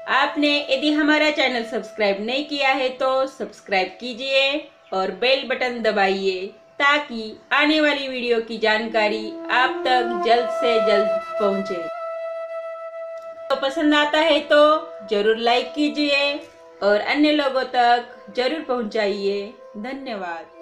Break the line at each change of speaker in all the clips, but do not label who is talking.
आपने यदि हमारा चैनल सब्सक्राइब नहीं किया है तो सब्सक्राइब कीजिए और बेल बटन दबाइए ताकि आने वाली वीडियो की जानकारी आप तक जल्द से जल्द पहुंचे। तो पसंद आता है तो जरूर लाइक कीजिए और अन्य लोगों तक जरूर पहुंचाइए। धन्यवाद।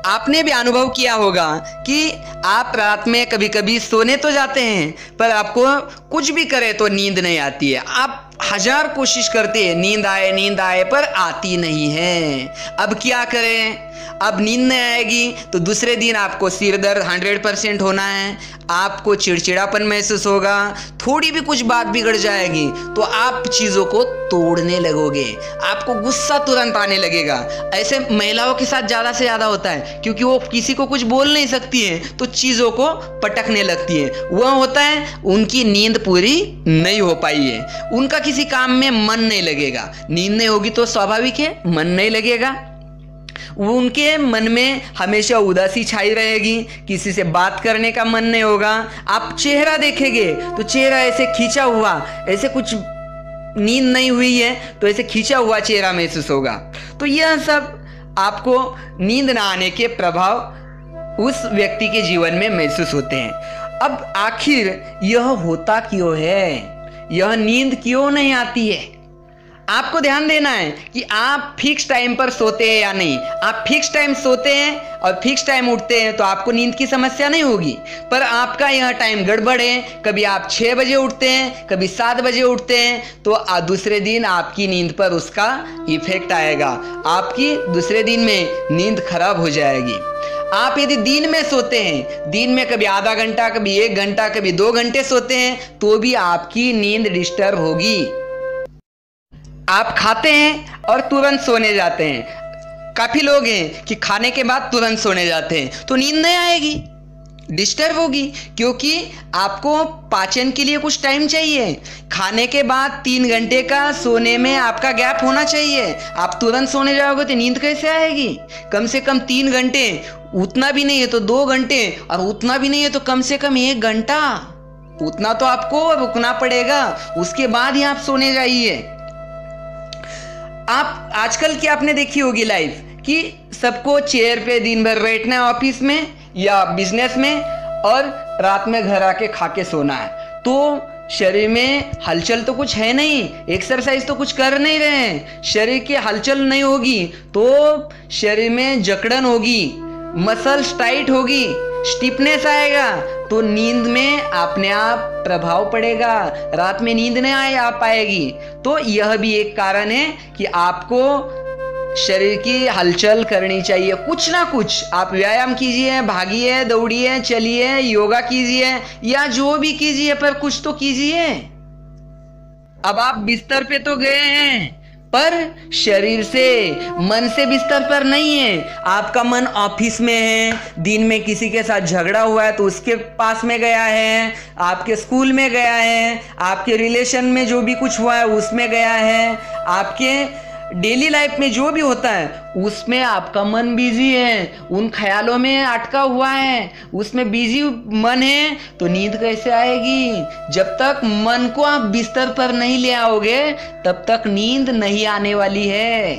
आपने भी अनुभव किया होगा कि आप रात में कभी कभी सोने तो जाते हैं पर आपको कुछ भी करे तो नींद नहीं आती है। आप हजार कोशिश करते हैं नींद आए पर आती नहीं है। अब क्या करें? अब नींद नहीं आएगी तो दूसरे दिन आपको सिर दर्द 100% होना है, आपको चिड़चिड़ापन महसूस होगा, थोड़ी भी कुछ बात बिगड़ जाएगी तो आप चीज़ों को तोड़ने लगोगे, आपको गुस्सा तुरंत आने लगेगा। ऐसे महिलाओं के साथ ज़्यादा से ज़्यादा होता है क्योंकि वो किसी को कुछ बोल नहीं सकती हैं तो चीज़ों को पटकने लगती है। वह होता है उनकी नींद पूरी नहीं हो पाई है, उनका किसी काम में मन नहीं लगेगा। नींद नहीं होगी तो स्वाभाविक है मन नहीं लगेगा, उनके मन में हमेशा उदासी छाई रहेगी, किसी से बात करने का मन नहीं होगा। आप चेहरा देखेंगे तो चेहरा ऐसे खींचा हुआ, ऐसे कुछ नींद नहीं हुई है तो ऐसे खींचा हुआ चेहरा महसूस होगा। तो यह सब आपको नींद ना आने के प्रभाव उस व्यक्ति के जीवन में महसूस होते हैं। अब आखिर यह होता क्यों है? यह नींद क्यों नहीं आती है? आपको ध्यान देना है कि आप फिक्स टाइम पर सोते हैं या नहीं। आप फिक्स टाइम सोते हैं और फिक्स टाइम उठते हैं तो आपको नींद की समस्या नहीं होगी, पर आपका यह टाइम गड़बड़ है। कभी आप 6 बजे उठते हैं, कभी 7 बजे उठते हैं तो दूसरे दिन आपकी नींद पर उसका इफेक्ट आएगा, आपकी दूसरे दिन में नींद खराब हो जाएगी। आप यदि दिन में सोते हैं, दिन में कभी आधा घंटा, कभी 1 घंटा, कभी 2 घंटे सोते हैं तो भी आपकी नींद डिस्टर्ब होगी। आप खाते हैं और तुरंत सोने जाते हैं, काफी लोग हैं कि खाने के बाद तुरंत सोने जाते हैं तो नींद नहीं आएगी, डिस्टर्ब होगी, क्योंकि आपको पाचन के लिए कुछ टाइम चाहिए। खाने के बाद 3 घंटे का सोने में आपका गैप होना चाहिए। आप तुरंत सोने जाओगे तो नींद कैसे आएगी? कम से कम 3 घंटे, उतना भी नहीं है तो 2 घंटे, और उतना भी नहीं है तो कम से कम 1 घंटा, उतना तो आपको रुकना पड़ेगा, उसके बाद ही आप सोने जाइए। आप आजकल की आपने देखी होगी लाइफ कि सबको चेयर पे दिन भर बैठना है ऑफिस में या बिजनेस में और रात में घर आके खा के सोना है, तो शरीर में हलचल तो कुछ है नहीं, एक्सरसाइज तो कुछ कर नहीं रहे हैं। शरीर की हलचल नहीं होगी तो शरीर में जकड़न होगी, मसल्स टाइट होगी, स्टिफनेस आएगा तो नींद में अपने आप प्रभाव पड़ेगा, रात में नींद नहीं आ पाएगी। तो यह भी एक कारण है कि आपको शरीर की हलचल करनी चाहिए, कुछ ना कुछ। आप व्यायाम कीजिए, भागिए, दौड़िए, चलिए, योगा कीजिए या जो भी कीजिए, पर कुछ तो कीजिए। अब आप बिस्तर पे तो गए हैं पर शरीर से, मन से बिस्तर पर नहीं है। आपका मन ऑफिस में है, दिन में किसी के साथ झगड़ा हुआ है तो उसके पास में गया है, आपके स्कूल में गया है, आपके रिलेशन में जो भी कुछ हुआ है उसमें गया है, आपके डेली लाइफ में जो भी होता है उसमें आपका मन बिजी है, उन ख्यालों में अटका हुआ है, उसमें बिजी मन है तो नींद कैसे आएगी? जब तक मन को आप बिस्तर पर नहीं ले आओगे तब तक नींद नहीं आने वाली है।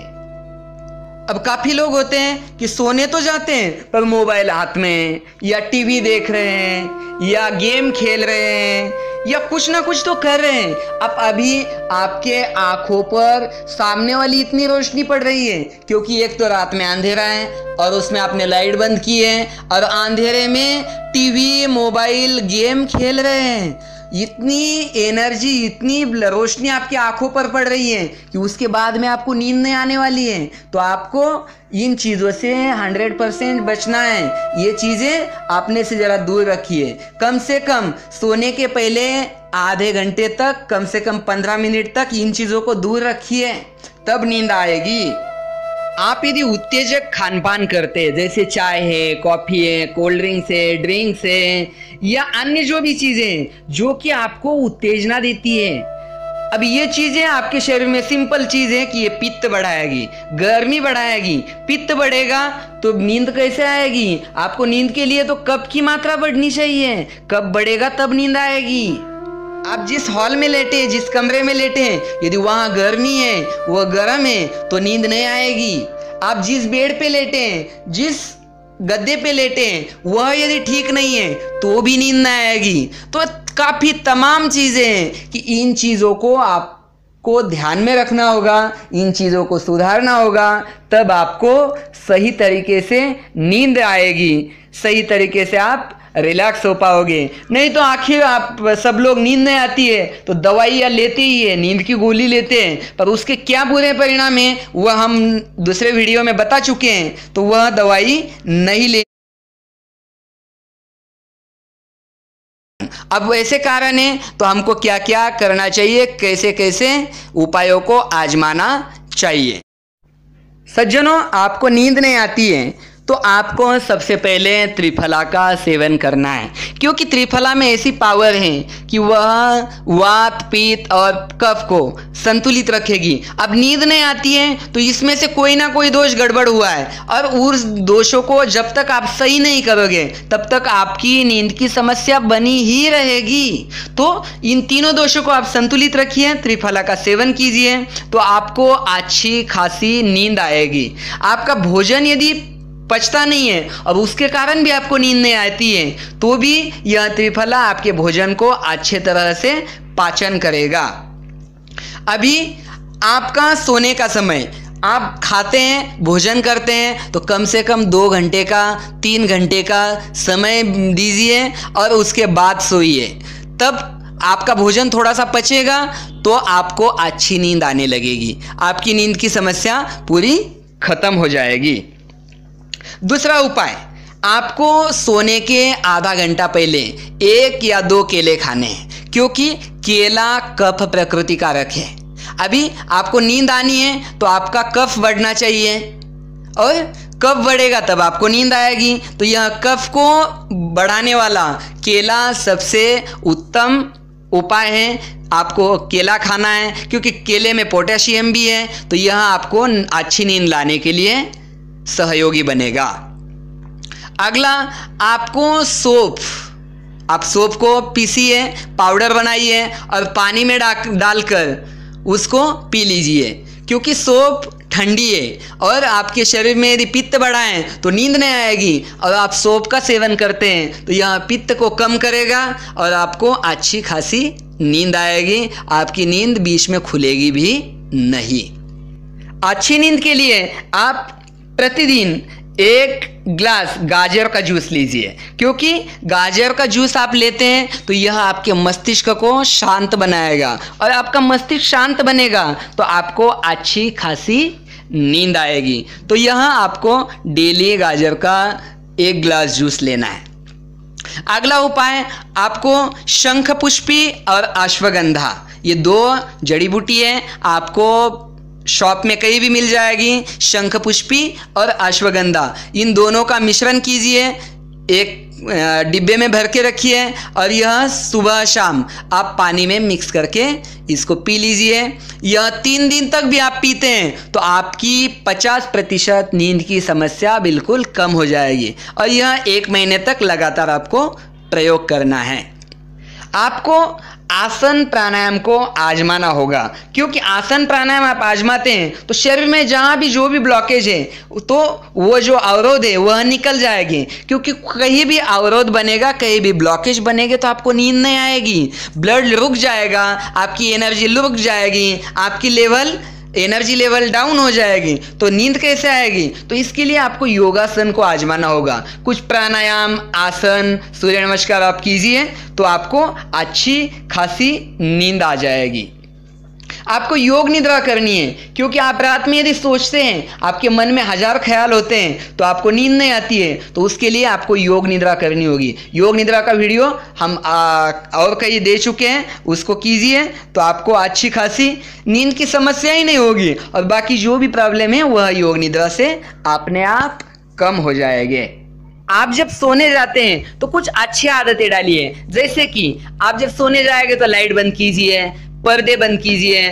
अब काफी लोग होते हैं कि सोने तो जाते हैं पर मोबाइल हाथ में, या टीवी देख रहे हैं, या गेम खेल रहे हैं, या कुछ ना कुछ तो कर रहे हैं। अब अभी आपके आंखों पर सामने वाली इतनी रोशनी पड़ रही है क्योंकि एक तो रात में अंधेरा है और उसमें आपने लाइट बंद की है और अंधेरे में टीवी, मोबाइल, गेम खेल रहे हैं। इतनी एनर्जी, इतनी रोशनी आपकी आंखों पर पड़ रही है कि उसके बाद में आपको नींद नहीं आने वाली है। तो आपको इन चीज़ों से 100% बचना है। ये चीज़ें अपने से ज़रा दूर रखिए। कम से कम सोने के पहले आधे घंटे तक, कम से कम 15 मिनट तक इन चीज़ों को दूर रखिए, तब नींद आएगी। आप यदि उत्तेजक खानपान करते हैं जैसे चाय है, कॉफ़ी है, कोल्ड ड्रिंक्स है, ड्रिंक्स है या अन्य जो भी चीज़ें जो कि आपको उत्तेजना देती है, अब ये चीज़ें आपके शरीर में सिंपल चीज़ है कि ये पित्त बढ़ाएगी, गर्मी बढ़ाएगी। पित्त बढ़ेगा तो नींद कैसे आएगी? आपको नींद के लिए तो कफ की मात्रा बढ़नी चाहिए, कफ बढ़ेगा तब नींद आएगी। आप जिस हॉल में लेटे हैं, जिस कमरे में लेटे हैं, यदि वहाँ गर्मी है, वह गर्म है, तो नींद नहीं आएगी। आप जिस बेड पे लेटे हैं, जिस गद्दे पे लेटे हैं, वह यदि ठीक नहीं है तो भी नींद नहीं आएगी। तो काफ़ी तमाम चीज़ें हैं कि इन चीज़ों को आपको ध्यान में रखना होगा, इन चीज़ों को सुधारना होगा, तब आपको सही तरीके से नींद आएगी, सही तरीके से आप रिलैक्स हो पाओगे। नहीं तो आखिर आप सब लोग नींद नहीं आती है तो दवाइयाँ लेते ही है, नींद की गोली लेते हैं, पर उसके क्या बुरे परिणाम हैं वह हम दूसरे वीडियो में बता चुके हैं, तो वह दवाई नहीं ले। अब ऐसे कारण है तो हमको क्या क्या करना चाहिए, कैसे कैसे उपायों को आजमाना चाहिए। सज्जनों, आपको नींद नहीं आती है तो आपको सबसे पहले त्रिफला का सेवन करना है, क्योंकि त्रिफला में ऐसी पावर है कि वह वात, पित्त और कफ को संतुलित रखेगी। अब नींद नहीं आती है तो इसमें से कोई ना कोई दोष गड़बड़ हुआ है, और उस दोषों को जब तक आप सही नहीं करोगे तब तक आपकी नींद की समस्या बनी ही रहेगी। तो इन तीनों दोषों को आप संतुलित रखिए, त्रिफला का सेवन कीजिए, तो आपको अच्छी खासी नींद आएगी। आपका भोजन यदि पचता नहीं है और उसके कारण भी आपको नींद नहीं आती है तो भी यह त्रिफला आपके भोजन को अच्छे तरह से पाचन करेगा। अभी आपका सोने का समय, आप खाते हैं, भोजन करते हैं तो कम से कम 2 घंटे का, 3 घंटे का समय दीजिए और उसके बाद सोइए, तब आपका भोजन थोड़ा सा पचेगा तो आपको अच्छी नींद आने लगेगी, आपकी नींद की समस्या पूरी खत्म हो जाएगी। दूसरा उपाय, आपको सोने के आधा घंटा पहले 1 या 2 केले खाने हैं, क्योंकि केला कफ प्रकृति कारक है। अभी आपको नींद आनी है तो आपका कफ बढ़ना चाहिए, और कफ बढ़ेगा तब आपको नींद आएगी। तो यह कफ को बढ़ाने वाला केला सबसे उत्तम उपाय है। आपको केला खाना है, क्योंकि केले में पोटेशियम भी है, तो यह आपको अच्छी नींद लाने के लिए सहयोगी बनेगा। अगला, आपको सौंफ, आप सौंफ को पीसिए, पाउडर बनाइए और पानी में डालकर उसको पी लीजिए, क्योंकि सौंफ ठंडी है और आपके शरीर में यदि पित्त बढ़ा है तो नींद नहीं आएगी, और आप सौंफ का सेवन करते हैं तो यह पित्त को कम करेगा और आपको अच्छी खासी नींद आएगी, आपकी नींद बीच में खुलेगी भी नहीं। अच्छी नींद के लिए आप प्रतिदिन 1 ग्लास गाजर का जूस लीजिए, क्योंकि गाजर का जूस आप लेते हैं तो यह आपके मस्तिष्क को शांत बनाएगा, और आपका मस्तिष्क शांत बनेगा तो आपको अच्छी खासी नींद आएगी। तो यह आपको डेली गाजर का 1 ग्लास जूस लेना है। अगला उपाय, आपको शंख पुष्पी और अश्वगंधा, ये 2 जड़ी बूटी है, आपको शॉप में कहीं भी मिल जाएगी। शंख पुष्पी और अश्वगंधा, इन दोनों का मिश्रण कीजिए, एक डिब्बे में भर के रखिए, और यह सुबह शाम आप पानी में मिक्स करके इसको पी लीजिए। यह 3 दिन तक भी आप पीते हैं तो आपकी 50% नींद की समस्या बिल्कुल कम हो जाएगी, और यह 1 महीने तक लगातार आपको प्रयोग करना है। आपको आसन प्राणायाम को आजमाना होगा, क्योंकि आसन प्राणायाम आप आजमाते हैं तो शरीर में जहाँ भी जो भी ब्लॉकेज है तो वो जो अवरोध है वह निकल जाएगी, क्योंकि कहीं भी अवरोध बनेगा, कहीं भी ब्लॉकेज बनेगा तो आपको नींद नहीं आएगी, ब्लड रुक जाएगा, आपकी एनर्जी रुक जाएगी, आपकी एनर्जी लेवल डाउन हो जाएगी, तो नींद कैसे आएगी। तो इसके लिए आपको योगासन को आजमाना होगा, कुछ प्राणायाम, आसन, सूर्य नमस्कार आप कीजिए तो आपको अच्छी खासी नींद आ जाएगी। आपको योग निद्रा करनी है, क्योंकि आप रात में यदि सोचते हैं, आपके मन में 1000 ख्याल होते हैं तो आपको नींद नहीं आती है, तो उसके लिए आपको योग निद्रा करनी होगी। योग निद्रा का वीडियो हम और कहीं दे चुके हैं, उसको कीजिए तो आपको अच्छी खासी नींद की समस्या ही नहीं होगी, और बाकी जो भी प्रॉब्लम है वह योग निद्रा से अपने आप कम हो जाएंगे। आप जब सोने जाते हैं तो कुछ अच्छी आदतें डालिए, जैसे कि आप जब सोने जाएंगे तो लाइट बंद कीजिए, पर्दे बंद कीजिए,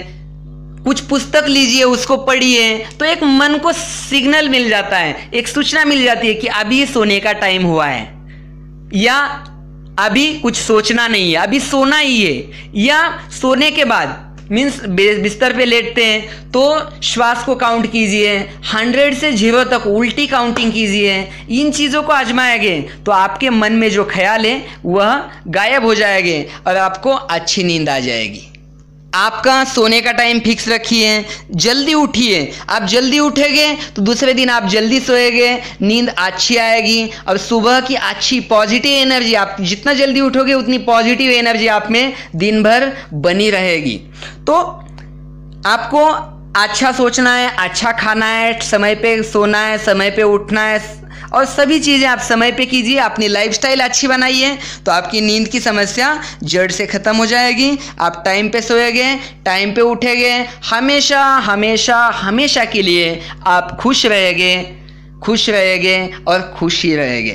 कुछ पुस्तक लीजिए, उसको पढ़िए, तो एक मन को सिग्नल मिल जाता है, एक सूचना मिल जाती है कि अभी सोने का टाइम हुआ है। या अभी कुछ सोचना नहीं है, अभी सोना ही है। या सोने के बाद मीन्स बिस्तर पे लेटते हैं तो श्वास को काउंट कीजिए, 100 से 0 तक उल्टी काउंटिंग कीजिए। इन चीज़ों को आजमाएंगे तो आपके मन में जो ख्याल है वह गायब हो जाएंगे और आपको अच्छी नींद आ जाएगी। आपका सोने का टाइम फिक्स रखिए, जल्दी उठिए। आप जल्दी उठेंगे तो दूसरे दिन आप जल्दी सोएंगे, नींद अच्छी आएगी और सुबह की अच्छी पॉजिटिव एनर्जी, आप जितना जल्दी उठोगे उतनी पॉजिटिव एनर्जी आप में दिन भर बनी रहेगी। तो आपको अच्छा सोचना है, अच्छा खाना है, समय पे सोना है, समय पे उठना है और सभी चीज़ें आप समय पे कीजिए। अपनी लाइफस्टाइल अच्छी बनाइए तो आपकी नींद की समस्या जड़ से ख़त्म हो जाएगी। आप टाइम पे सोएंगे, टाइम पे उठेंगे, हमेशा हमेशा हमेशा के लिए आप खुश रहेंगे और खुश ही रहेंगे।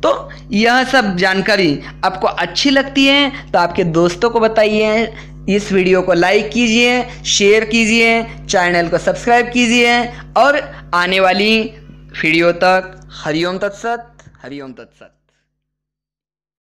तो यह सब जानकारी आपको अच्छी लगती है तो आपके दोस्तों को बताइए, इस वीडियो को लाइक कीजिए, शेयर कीजिए, चैनल को सब्सक्राइब कीजिए और आने वाली वीडियो तक हरिओम तत्सत, हरिओम तत्सत।